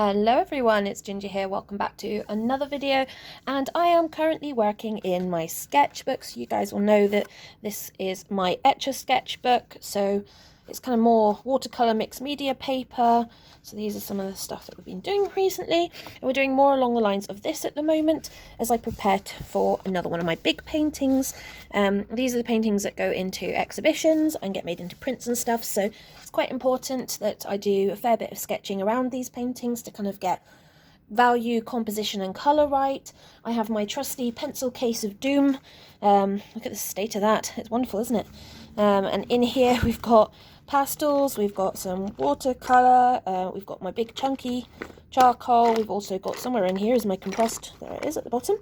Hello everyone, it's Ginger here. Welcome back to another video, and I am currently working in my sketchbook. So you guys will know that this is my Etcher sketchbook, so it's kind of more watercolor mixed media paper. So these are some of the stuff that we've been doing recently, and we're doing more along the lines of this at the moment as I prepare for another one of my big paintings. These are the paintings that go into exhibitions and get made into prints and stuff, so it's quite important that I do a fair bit of sketching around these paintings to kind of get value, composition and colour right. I have my trusty pencil case of doom. Look at the state of that. It's wonderful, isn't it? And in here we've got pastels, we've got some watercolour, we've got my big chunky charcoal, we've also got somewhere in here is my compressed, there it is at the bottom,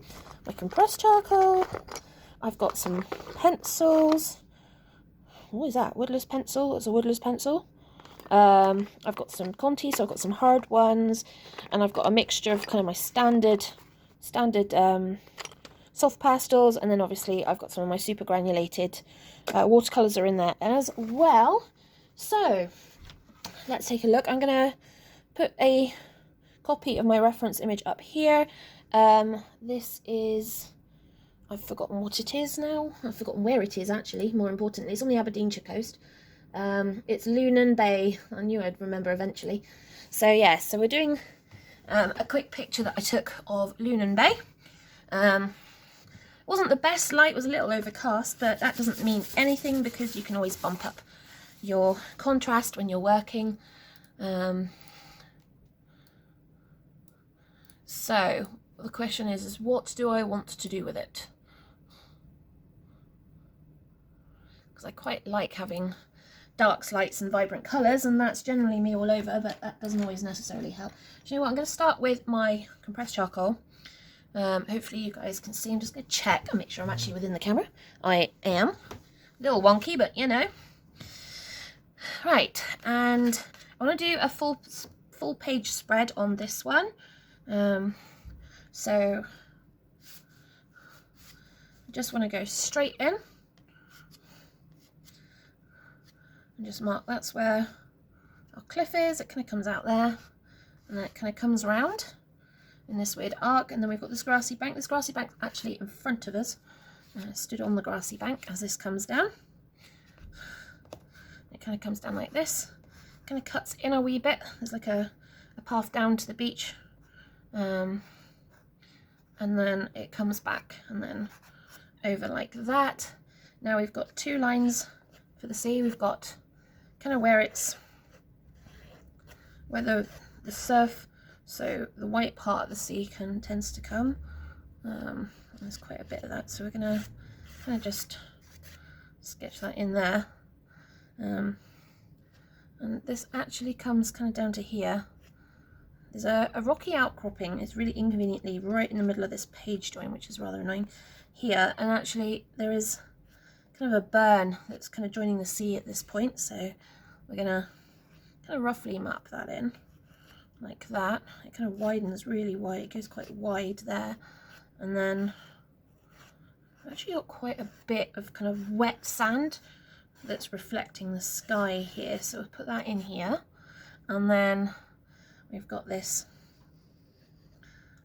my compressed charcoal. I've got some pencils. What is that? Woodless pencil? It's a woodless pencil. I've got some Conti, so I've got some hard ones, and I've got a mixture of kind of my standard soft pastels, and then obviously I've got some of my super granulated watercolours are in there as well. So let's take a look. I'm going to put a copy of my reference image up here. This is, I've forgotten what it is now. I've forgotten where it is actually, more importantly. It's on the Aberdeenshire coast. It's Lunan Bay. I knew I'd remember eventually. So yeah, so we're doing a quick picture that I took of Lunan Bay. Wasn't the best light, was a little overcast, but that doesn't mean anything because you can always bump up your contrast when you're working. So the question is what do I want to do with it? Because I quite like having dark lights and vibrant colours, and that's generally me all over, but that doesn't always necessarily help. Do you know what? I'm going to start with my compressed charcoal. Hopefully you guys can see. I'm just going to check and make sure I'm actually within the camera. I am. A little wonky, but you know. Right, and I want to do a full page spread on this one. So I just want to go straight in and just mark that's where our cliff is. It kind of comes out there, and then it kind of comes around in this weird arc, and then we've got this grassy bank. This grassy bank's actually in front of us. I stood on the grassy bank as this comes down. It kind of comes down like this, kind of cuts in a wee bit. There's like a path down to the beach, and then it comes back and then over like that. Now we've got two lines for the sea. We've got kind of where the surf, so the white part of the sea tends to come. There's quite a bit of that, so we're gonna kind of just sketch that in there. And this actually comes kind of down to here. There's a rocky outcropping. It's really inconveniently right in the middle of this page join, which is rather annoying here, and actually there is kind of a burn that's kind of joining the sea at this point, so we're gonna kind of roughly map that in like that. It kind of widens really wide, it goes quite wide there, and then I've actually got quite a bit of kind of wet sand that's reflecting the sky here, so we'll put that in here, and then we've got this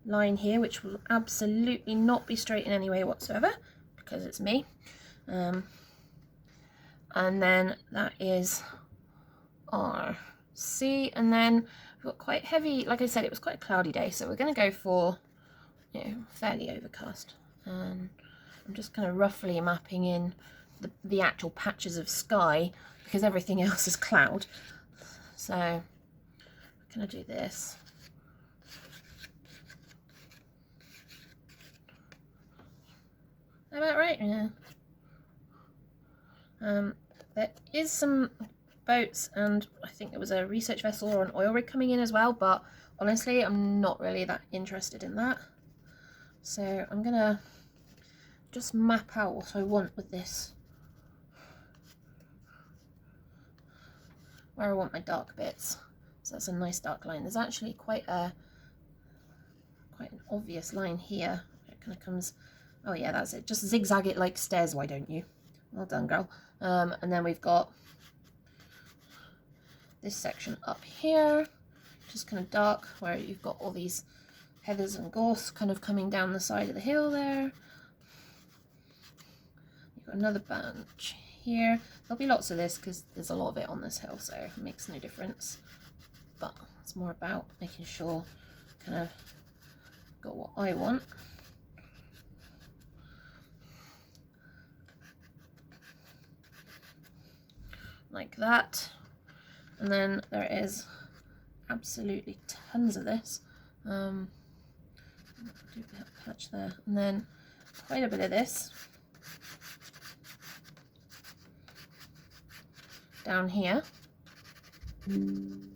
line here which will absolutely not be straight in any way whatsoever because it's me, and then that is our sea, and then we've got quite heavy, like I said, it was quite a cloudy day, so we're going to go for, you know, fairly overcast. I'm just kind of roughly mapping in the actual patches of sky because everything else is cloud. So I'm going to do this. About right? Yeah. There is some boats, and I think there was a research vessel or an oil rig coming in as well, but honestly I'm not really that interested in that. So I'm gonna just map out what I want with this, where I want my dark bits. So that's a nice dark line. There's actually quite an obvious line here. It kind of comes, oh yeah, that's it, just zigzag it like stairs, why don't you? Well done, girl. And then we've got this section up here, just kind of dark, where you've got all these heathers and gorse kind of coming down the side of the hill there. You've got another bunch here. There'll be lots of this because there's a lot of it on this hill, so it makes no difference. But it's more about making sure kind of got what I want. Like that. And then there is absolutely tons of this. Do a patch there, and then quite a bit of this down here. And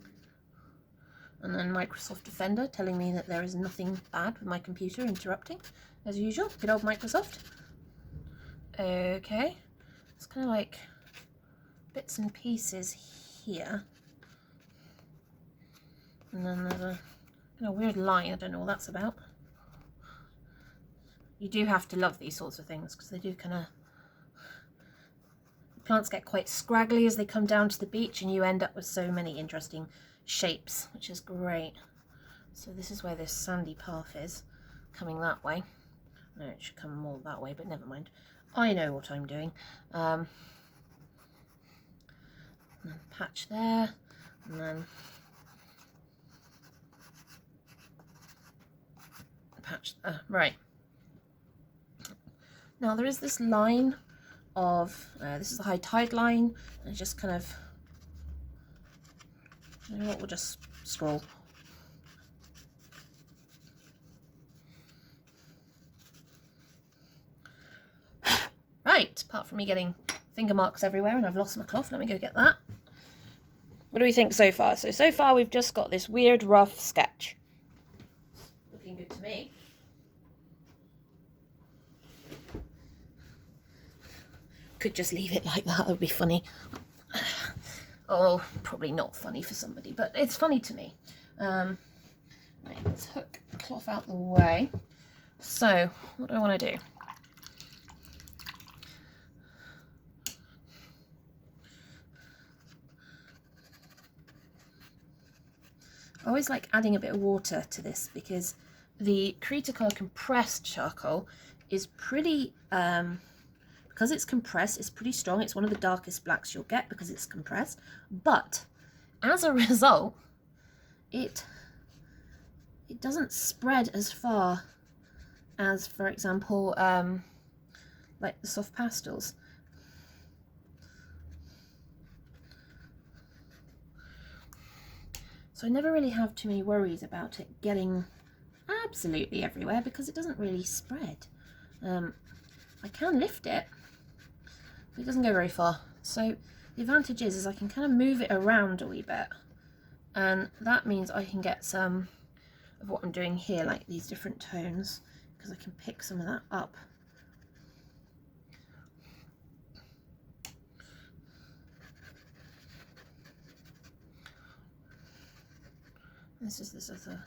then Microsoft Defender telling me that there is nothing bad with my computer interrupting, as usual. Good old Microsoft. Okay, it's kind of like bits and pieces here. And then there's a weird line, I don't know what that's about. You do have to love these sorts of things because they do kind of... Plants get quite scraggly as they come down to the beach, and you end up with so many interesting shapes, which is great. So this is where this sandy path is, coming that way. No, it should come more that way, but never mind. I know what I'm doing. And then patch there, and then patch there. Right. Now there is this line of, this is the high tide line, and it's just kind of, you know what, we'll just scroll. Right, apart from me getting finger marks everywhere and I've lost my cloth, let me go get that. What do we think so far? So far we've just got this weird rough sketch. Looking good to me. Could just leave it like that, would be funny. Oh, probably not funny for somebody, but it's funny to me. Right, let's hook the cloth out the way. So, what do I want to do? I always like adding a bit of water to this because the Cretacolor compressed charcoal is pretty, because it's compressed, it's pretty strong. It's one of the darkest blacks you'll get because it's compressed. But as a result, it doesn't spread as far as, for example, like the soft pastels. So I never really have too many worries about it getting absolutely everywhere because it doesn't really spread. I can lift it, but it doesn't go very far. So the advantage is I can kind of move it around a wee bit, and that means I can get some of what I'm doing here, like these different tones, because I can pick some of that up. This is this other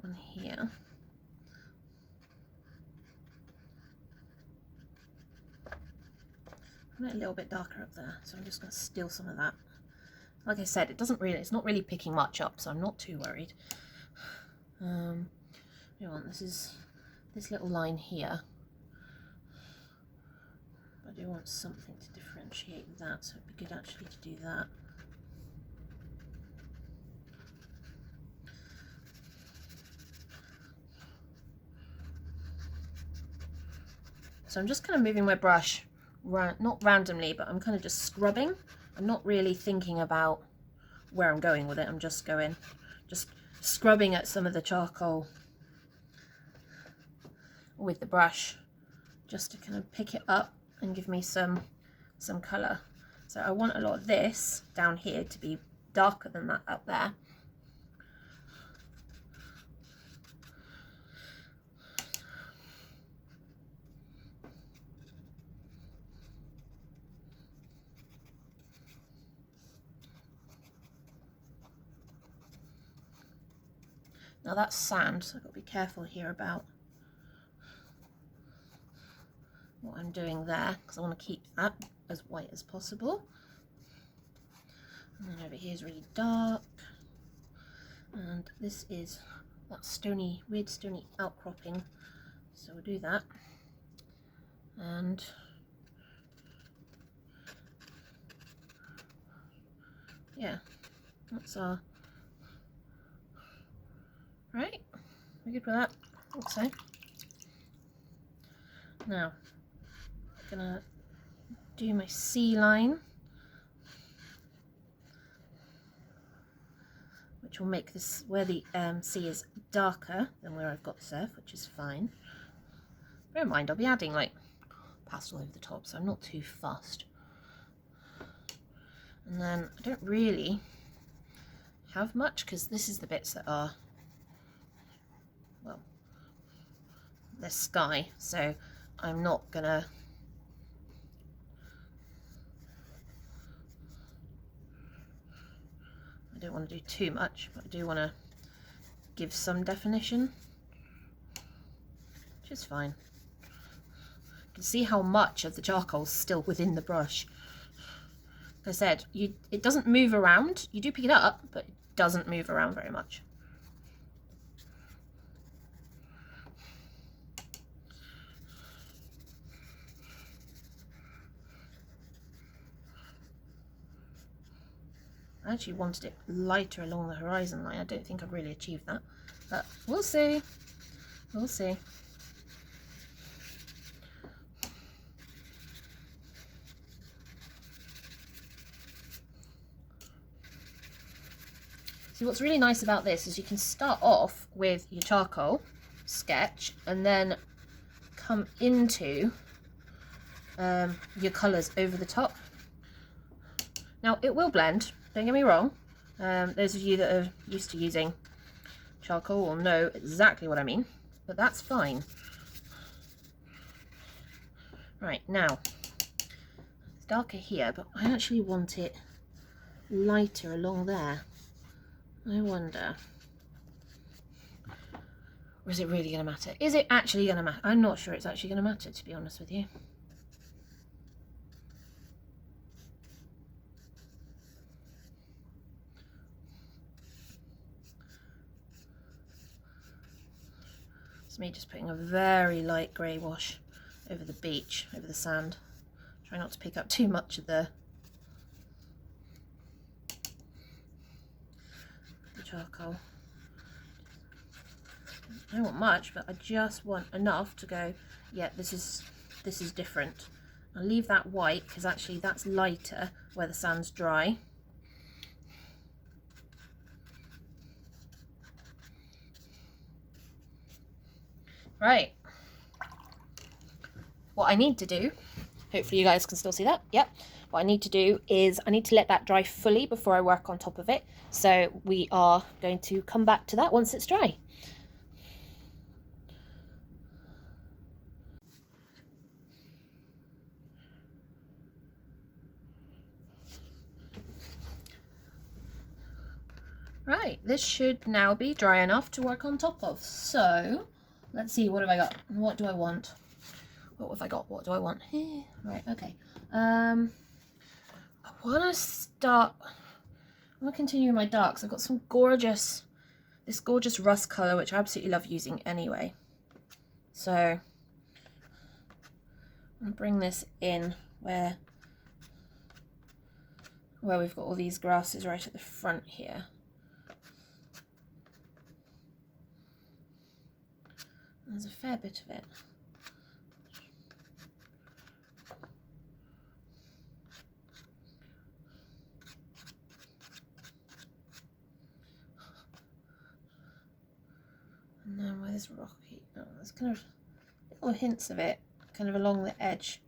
one here. I'm a little bit darker up there, so I'm just going to steal some of that. Like I said, it's not really picking much up, so I'm not too worried. This is this little line here. I do want something to differentiate that, so it'd be good actually to do that. So I'm just kind of moving my brush, not randomly, but I'm kind of just scrubbing. I'm not really thinking about where I'm going with it. I'm just scrubbing at some of the charcoal with the brush, just to kind of pick it up and give me some colour. So I want a lot of this down here to be darker than that up there. Now that's sand, so I've got to be careful here about what I'm doing there, because I want to keep that as white as possible. And then over here is really dark. And this is that stony, weird stony outcropping, so we'll do that. And yeah, that's our, right, we're good with that, I think so. Now, I'm gonna do my C line, which will make this, where the C is darker than where I've got surf, which is fine. Don't mind, I'll be adding like pastel over the top, so I'm not too fussed. And then I don't really have much, because this is the bits that are, well, the sky, so I'm not gonna I don't want to do too much, but I do want to give some definition, which is fine. You can see how much of the charcoal's still within the brush. Like I said, it doesn't move around. You do pick it up, but it doesn't move around very much. I actually wanted it lighter along the horizon line. I don't think I've really achieved that, but we'll see. We'll see. See, what's really nice about this is you can start off with your charcoal sketch and then come into your colours over the top. Now, it will blend. Don't get me wrong, those of you that are used to using charcoal will know exactly what I mean, but that's fine. Right, now, it's darker here, but I actually want it lighter along there. I wonder, or is it really going to matter? Is it actually going to matter? I'm not sure it's actually going to matter, to be honest with you. It's me just putting a very light grey wash over the beach, over the sand. Try not to pick up too much of the charcoal. I don't want much, but I just want enough to go, yeah, this is different. I'll leave that white because actually that's lighter where the sand's dry. Right, what I need to do, hopefully you guys can still see that, yep. What I need to do is I need to let that dry fully before I work on top of it. So we are going to come back to that once it's dry. Right, this should now be dry enough to work on top of. So let's see, what have I got? What do I want? What have I got? What do I want? Right, okay. I want to start, I'm going to continue my darks. I've got some gorgeous, this gorgeous rust colour, which I absolutely love using anyway. So I'm going to bring this in where we've got all these grasses right at the front here. There's a fair bit of it. And then where there's rocky, oh, there's kind of little hints of it, kind of along the edge,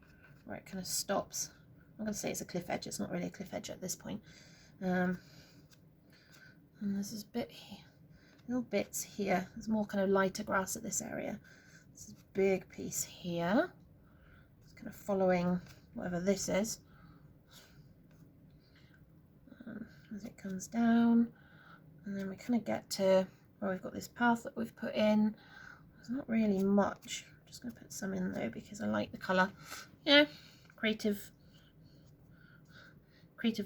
where it kind of stops. I'm going to say it's a cliff edge, it's not really a cliff edge at this point. And there's this bit here, little bits here. There's more kind of lighter grass at this area. This is a big piece here. It's kind of following whatever this is. As it comes down, and then we kind of get to where we've got this path that we've put in. There's not really much. I'm just going to put some in though because I like the colour. You know, creative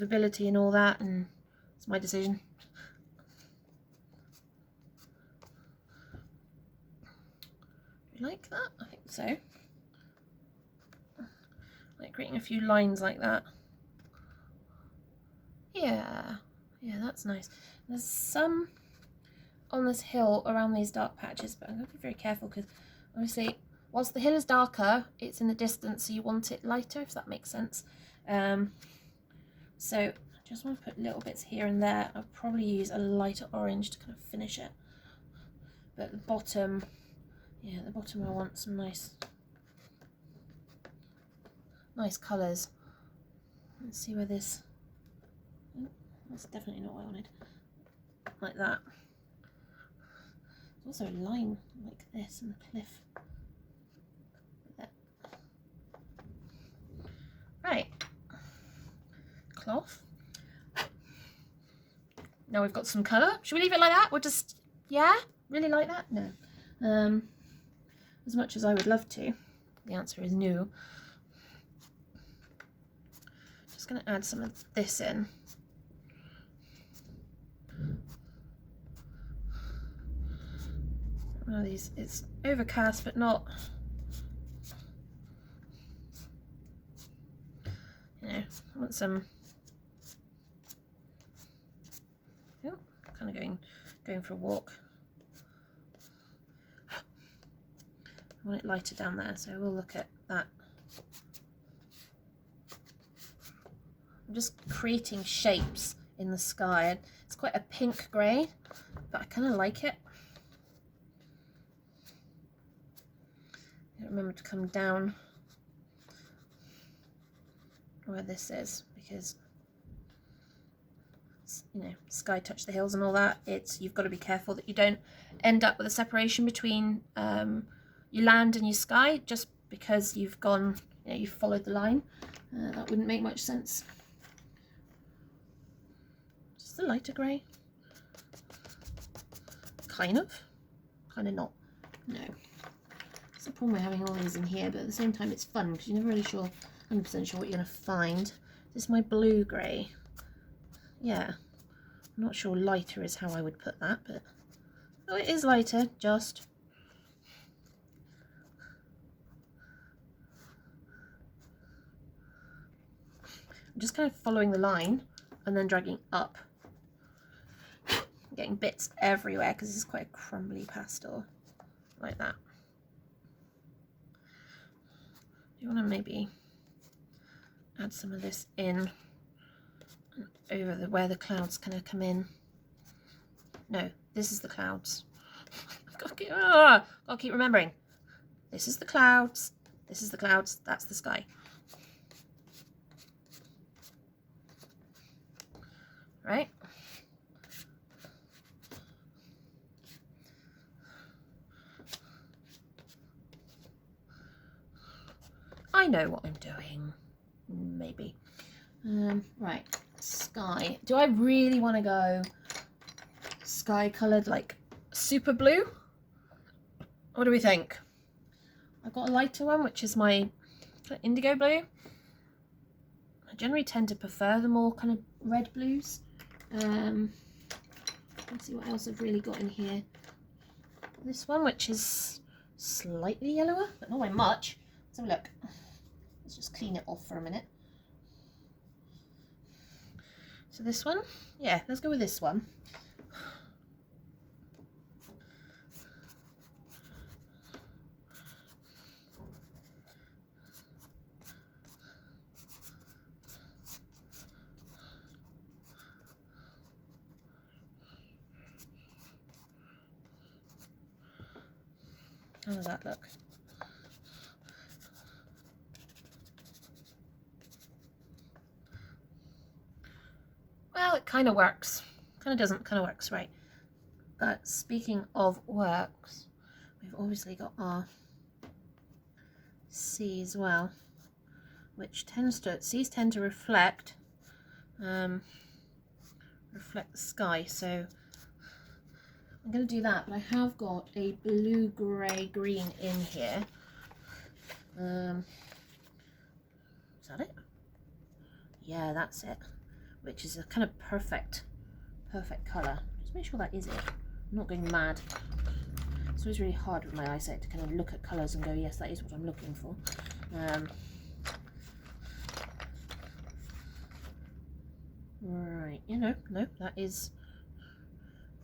ability and all that, and it's my decision. Like that? I think so. Like creating a few lines like that. Yeah, that's nice. There's some on this hill around these dark patches, but I'm going to be very careful because obviously whilst the hill is darker, it's in the distance, so you want it lighter, if that makes sense. So I just want to put little bits here and there. I'll probably use a lighter orange to kind of finish it. But the bottom, yeah, the bottom I want some nice colours. Let's see where this, oh, that's definitely not what I wanted. Like that. There's also a line like this in the cliff. There. Right. Cloth. Now we've got some colour. Should we leave it like that? We'll just, yeah? Really like that? No. As much as I would love to, the answer is no. Just going to add some of this in. One of these, it's overcast but not, you know, I want some, oh, kind of going for a walk. I want it lighter down there, so we'll look at that. I'm just creating shapes in the sky. It's quite a pink grey, but I kind of like it. Remember to come down where this is, because you know, sky touch the hills and all that. You've got to be careful that you don't end up with a separation between your land and your sky just because you've gone, you know, you've followed the line. That wouldn't make much sense. Just the lighter grey, kind of not. No. That's the problem with having all these in here, but at the same time it's fun because you're never really sure, 100% sure what you're going to find. This is my blue grey. Yeah, I'm not sure lighter is how I would put that, but oh, it is lighter, just. I'm just kind of following the line and then dragging up. Getting bits everywhere because this is quite a crumbly pastel, like that. You want to maybe add some of this in over where the clouds kind of come in. No, this is the clouds. Gotta keep remembering. This is the clouds. This is the clouds. That's the sky. Right? I know what I'm doing, maybe. Right, sky. Do I really want to go sky coloured, like super blue? What do we think? I've got a lighter one, which is my kind of indigo blue. I generally tend to prefer the more kind of red blues. Let's see what else I've really got in here. This one, which is slightly yellower, but not by much. Let's have a look. Let's just clean it off for a minute. So this one, yeah, let's go with this one. How does that look? Well, it kind of works. Kind of doesn't, kind of works, right? But speaking of works, we've obviously got our sea as well, which seas tend to reflect the sky. So I'm going to do that, but I have got a blue, grey, green in here. Is that it? Yeah, that's it. Which is a kind of perfect colour. Just make sure that is it. I'm not going mad. It's always really hard with my eyesight to kind of look at colours and go, yes, that is what I'm looking for. Right, no, that is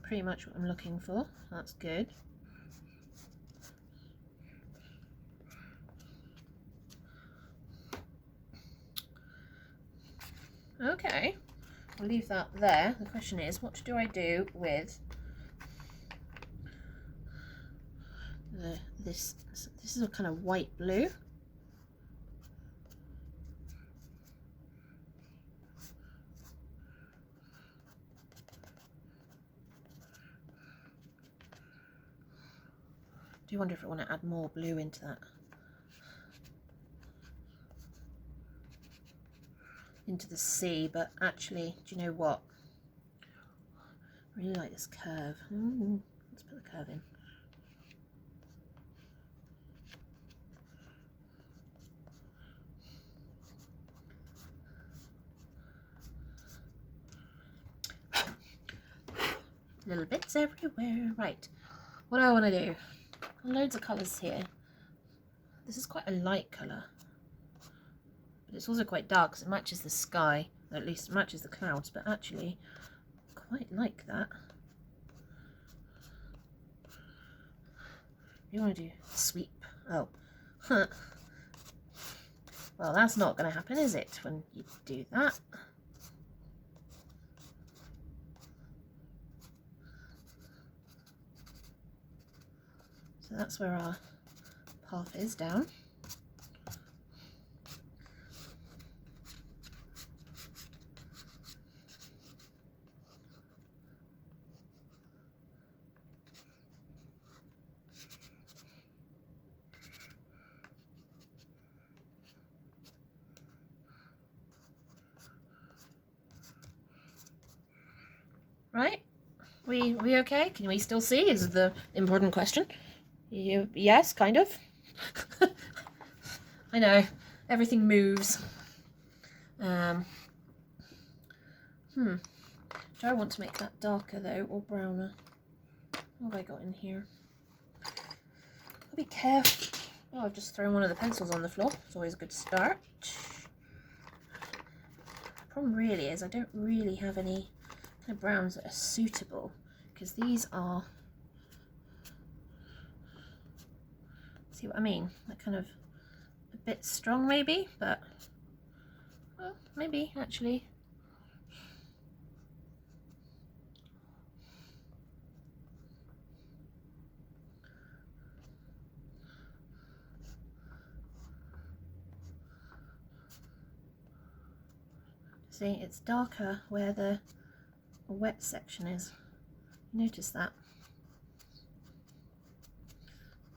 pretty much what I'm looking for. That's good. Okay, I'll leave that there. The question is, what do I do with this is a kind of white blue. I do wonder if I want to add more blue into that. Into the sea, but actually, do you know what? I really like this curve. Let's put the curve in. Little bits everywhere. Right, what do I want to do? Loads of colours here. This is quite a light colour, but it's also quite dark because it matches the sky, or at least it matches the clouds, but actually I quite like that. You want to do sweep? Oh, well, that's not going to happen, is it, when you do that? So that's where our path is down. Right? We okay? Can we still see? Is the important question. Yes, kind of. I know, everything moves. Do I want to make that darker though, or browner? What have I got in here? I'll be careful. Oh, I've just thrown one of the pencils on the floor. It's always a good start. The problem really is I don't really have any kind of browns that are suitable, because these are, see what I mean? They're kind of a bit strong maybe, but well, maybe actually. See, it's darker where the wet section is. Notice that.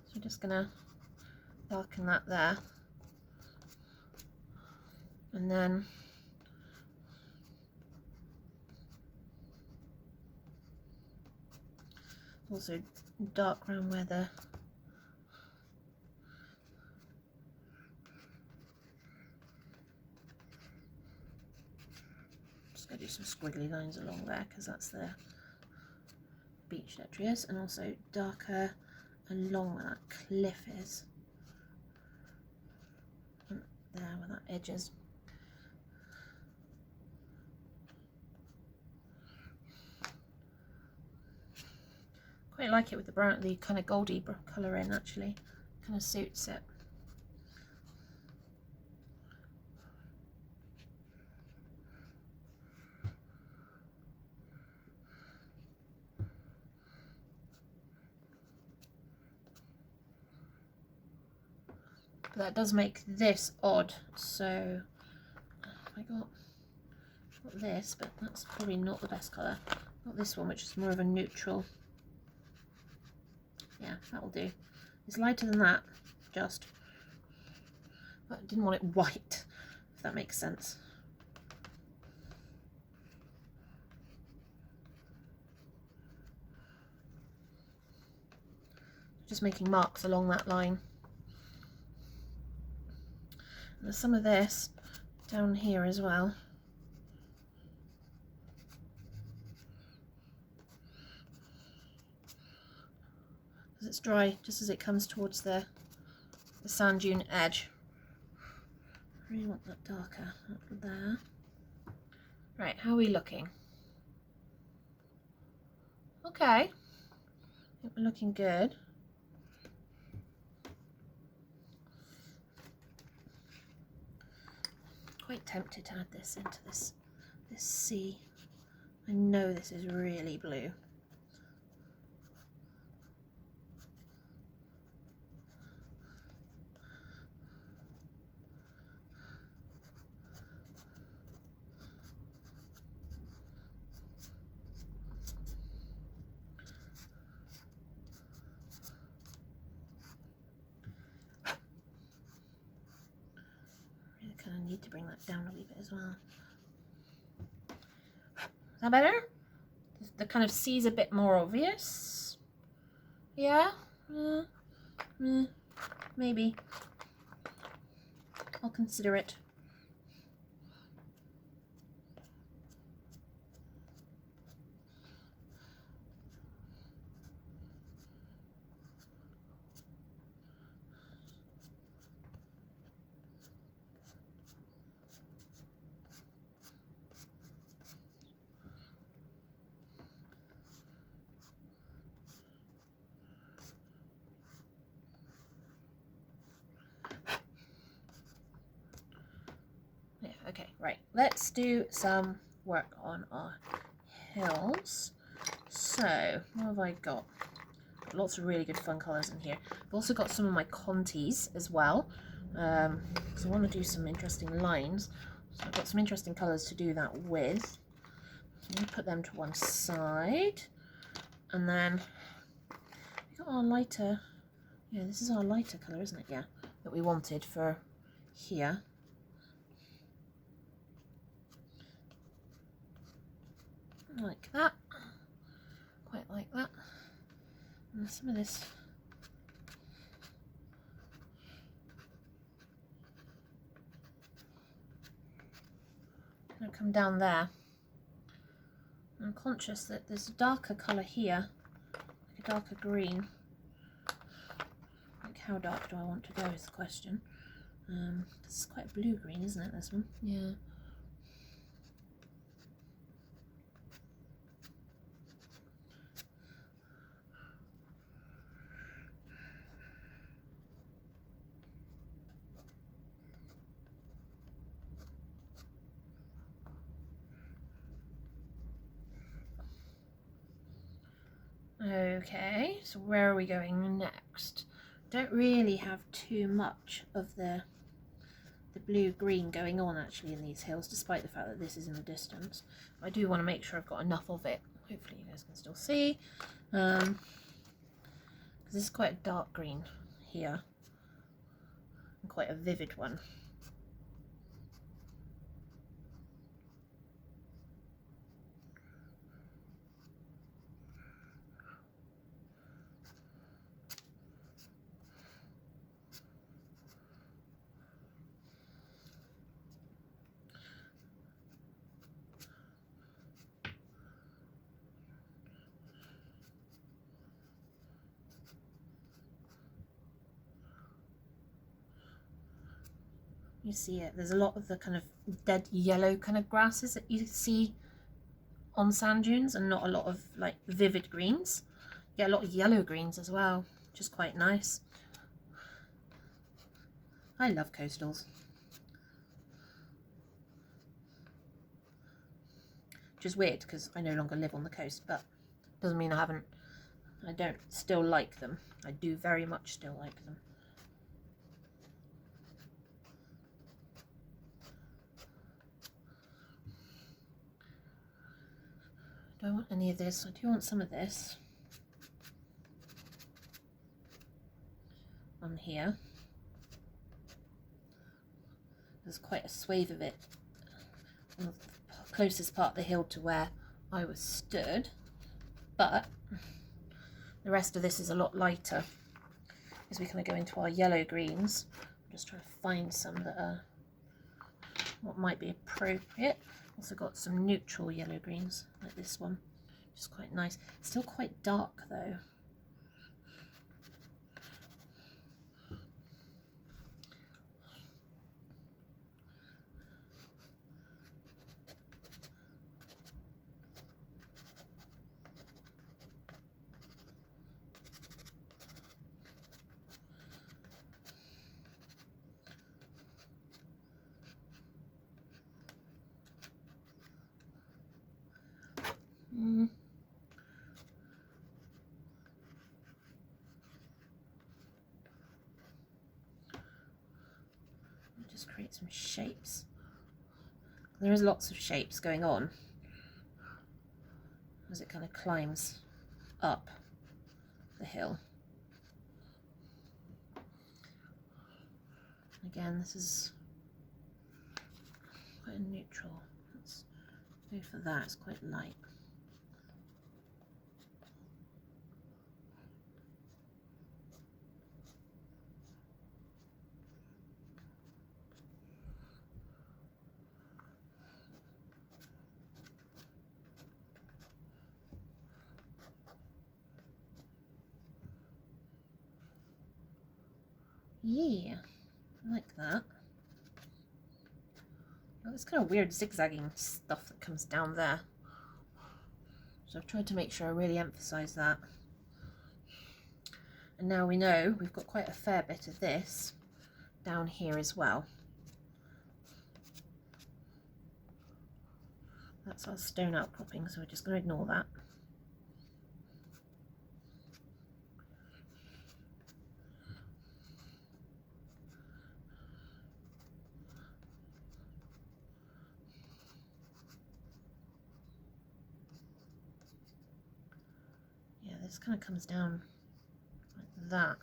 So I'm just gonna darken that there, and then also dark around where the just gonna do some squiggly lines along there because that's the beach detritus, and also darker along where that cliff is, and there where that edge is. Quite like it with the brown, the kind of goldy colour in, actually kind of suits it. But that does make this odd, so I got this, but that's probably not the best colour. Got this one, which is more of a neutral. Yeah, that'll do. It's lighter than that, just. But I didn't want it white, if that makes sense. Just making marks along that line. And there's some of this down here as well. it's dry just as it comes towards the sand dune edge. I really want that darker up there. Right, how are we looking? Okay, I think we're looking good. Quite tempted to add this into this sea. I know this is really blue. Really kind of need to bring that down a wee bit as well. Is that better? The kind of C's a bit more obvious. Yeah? Maybe. I'll consider it. Yeah, okay, right. Let's do some work on our hills. So, what have I got? Lots of really good fun colours in here. I've also got some of my Contis as well, because I want to do some interesting lines. So I've got some interesting colours to do that with. So I'm going to put them to one side. And then we've got our lighter, yeah, this is our lighter colour, isn't it? Yeah, that we wanted for here. Like that. Quite like that. And some of this going to come down there. I'm conscious that there's a darker colour here, like a darker green. Like how dark do I want to go is the question. This is quite a blue green, isn't it, this one? Yeah. Okay, so where are we going next? Don't really have too much of the blue-green going on actually in these hills, despite the fact that this is in the distance. I do want to make sure I've got enough of it. Hopefully you guys can still see. Because this is quite a dark green here, and quite a vivid one. You see it, there's a lot of the kind of dead yellow kind of grasses that you see on sand dunes, and not a lot of like vivid greens. You get a lot of yellow greens as well, which is quite nice. I love coastals. Which is weird because I no longer live on the coast, but doesn't mean I don't still like them. I do very much still like them. Do I want any of this? I do want some of this on here. There's quite a swathe of it on the closest part of the hill to where I was stood, but the rest of this is a lot lighter as we kind of go into our yellow greens. I'm just trying to find some that are what might be appropriate. Also got some neutral yellow greens like this one, which is quite nice. Still quite dark though. Just create some shapes. There is lots of shapes going on as it kind of climbs up the hill. Again, this is quite a neutral. Let's go for that, it's quite light. Yeah, I like that. Oh, it's kind of weird zigzagging stuff that comes down there. So I've tried to make sure I really emphasize that. And now we know we've got quite a fair bit of this down here as well. That's our stone outcropping, so we're just going to ignore that. Yeah, this kind of comes down like that.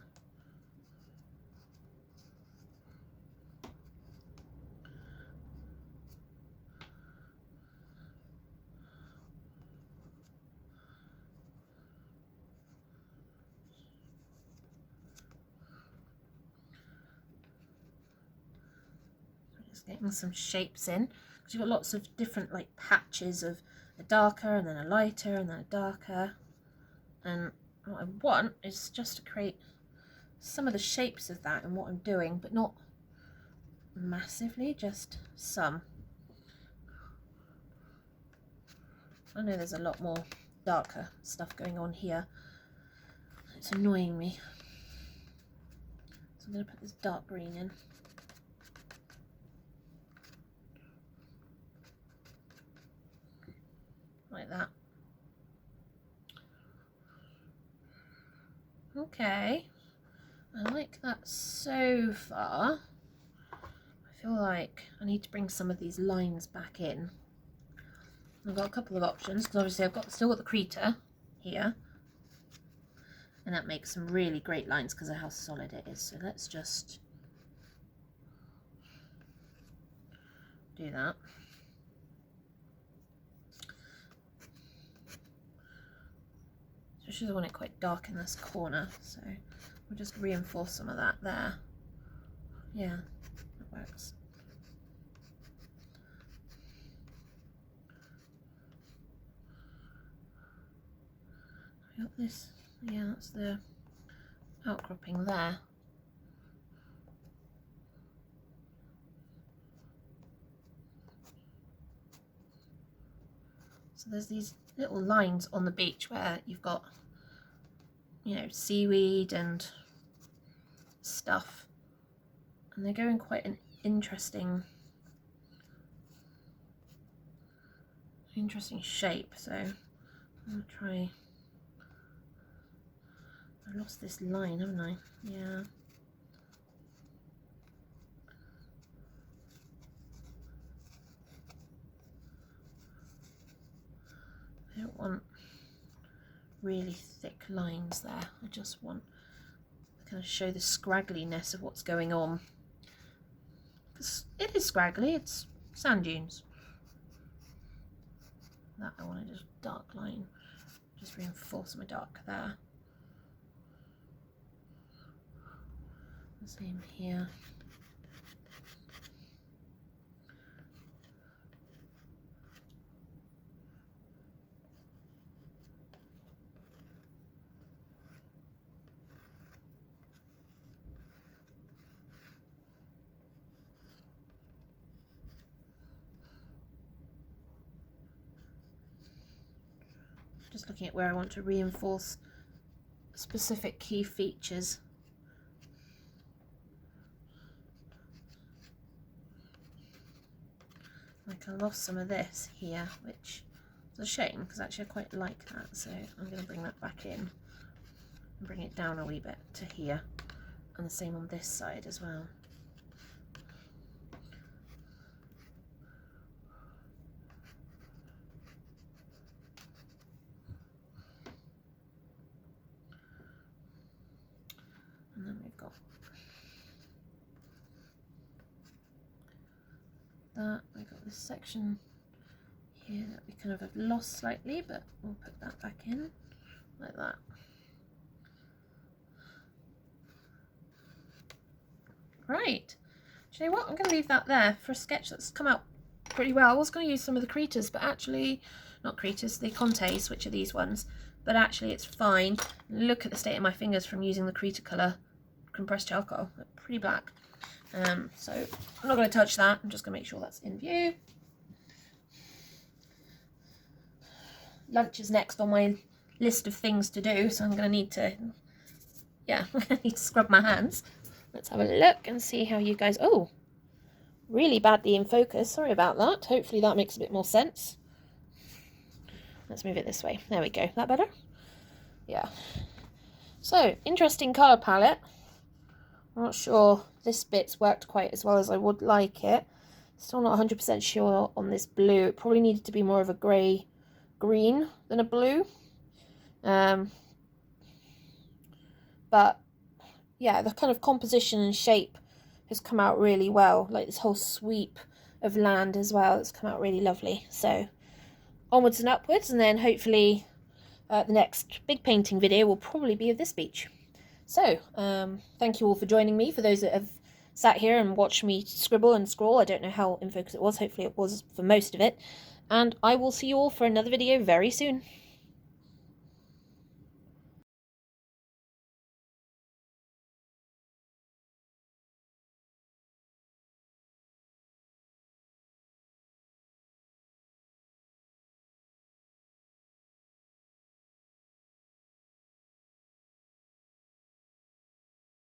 Just getting some shapes in, because you've got lots of different like patches of a darker and then a lighter and then a darker. And what I want is just to create some of the shapes of that and what I'm doing, but not massively, just some. I know there's a lot more darker stuff going on here. It's annoying me. So I'm going to put this dark green in. Like that. Okay. I like that so far. I feel like I need to bring some of these lines back in. I've got a couple of options, because obviously I've still got the creator here. And that makes some really great lines because of how solid it is. So let's just do that. Especially I want it quite dark in this corner, so we'll just reinforce some of that there. Yeah, that works. I got this, yeah, that's the outcropping there. So there's these little lines on the beach where you've got, you know, seaweed and stuff, and they go in quite an interesting shape. So I'm gonna try. I lost this line, haven't I? Yeah. I don't want really thick lines there. I just want to kind of show the scraggliness of what's going on. Because it is scraggly, it's sand dunes. That I wanted a dark line. Just reinforce my dark there. The same here. Just looking at where I want to reinforce specific key features. Like I lost some of this here, which It's a shame because actually I quite like that, so I'm going to bring that back in and bring it down a wee bit to here, and the same on this side as well. And then we've got that, we've got this section here that we kind of have lost slightly, but we'll put that back in like that. Right, do you know what, I'm going to leave that there for a sketch that's come out pretty well. I was going to use some of the creators, but actually, not creators, the Contes, which are these ones, but actually it's fine. Look at the state of my fingers from using the creator colour compressed charcoal, they're pretty black. So I'm not going to touch that, I'm just going to make sure that's in view. Lunch is next on my list of things to do, so I'm going to need to, yeah, I'm going to need to scrub my hands. Let's have a look and see how you guys, oh, really badly in focus, sorry about that. Hopefully that makes a bit more sense. Let's move it this way, there we go, that better? Yeah. So, interesting colour palette. I'm not sure this bit's worked quite as well as I would like it. Still not 100% sure on this blue. It probably needed to be more of a grey green than a blue. But yeah, the kind of composition and shape has come out really well. Like this whole sweep of land as well, it's come out really lovely. So onwards and upwards, and then hopefully the next big painting video will probably be of this beach. So, thank you all for joining me. For those that have sat here and watched me scribble and scroll, I don't know how in focus it was. Hopefully it was for most of it. And I will see you all for another video very soon.